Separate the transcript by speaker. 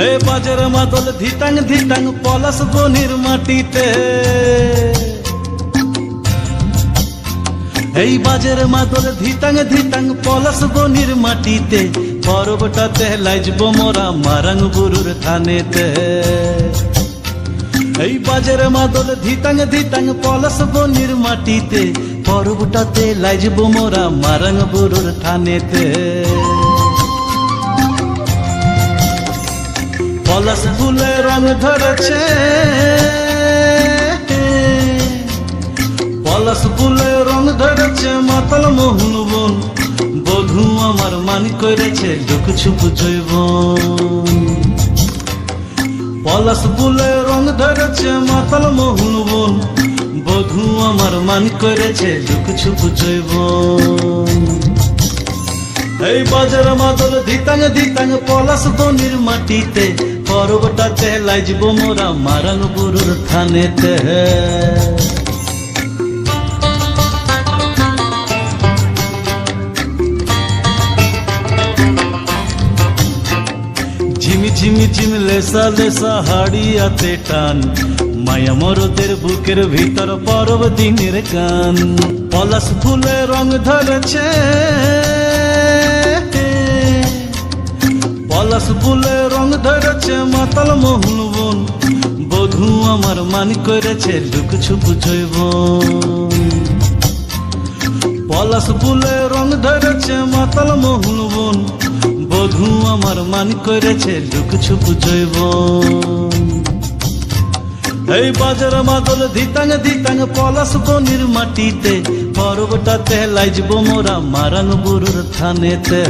Speaker 1: এ বাজের মাদল ধিতাং ধিতাং পলাশ বনির মাটিতে, এই বাজের মাদল ধিতাং ধিতাং পলাশ বনির মাটিতে, পরবটাতে লাইজব মোরা মারাং বুরুর থানেতে। এই বাজের মাদল ধিতাং ধিতাং পলাশ বনির মাটিতে, পরবটাতে লাইজব মোরা মারাং বুরুর থানেতে। পলাশ ফুলে রং ধরেছে, পলাশ ফুলে রং ধরেছে মাতাল মোহন বন, বধূ আমার মান করেছে লুক ছুপ জৈবন। পলাশ ফুলে রং ধরেছে মাতাল মোহন বন, বধূ আমার মান করেছে লুক ছুপ জৈবন। এই বাজার মাদল ধিতাং ধিতাং পলাশ বনির মাটিতে, পরবটাতে লাইজব মোরা মারাং বুরুর থানেতে। ঝিমি ঝিমি ঝিম লেসা লেসা হাড়িয়াতে টান, মায়া মরদের বুকের ভিতর পরব দিনের গান। পলাশ ফুলে রং ধরেছে, পলাশ ফুলে রং ধরেছে মাতাল মোহন বন, বধূ আমার মান করেছে লুক ছুপ জৈবন। পলাশ ফুলে রং ধরেছে মাতাল মোহন বন, বধূ আমার মান করেছে লুক ছুপ জৈবন। এই বাজার মাদল ধিতাং ধিতাং পলাশ বনির মাটিতে, পরবটাতে লাইজব মোরা মারাং বুরুর থানেতে।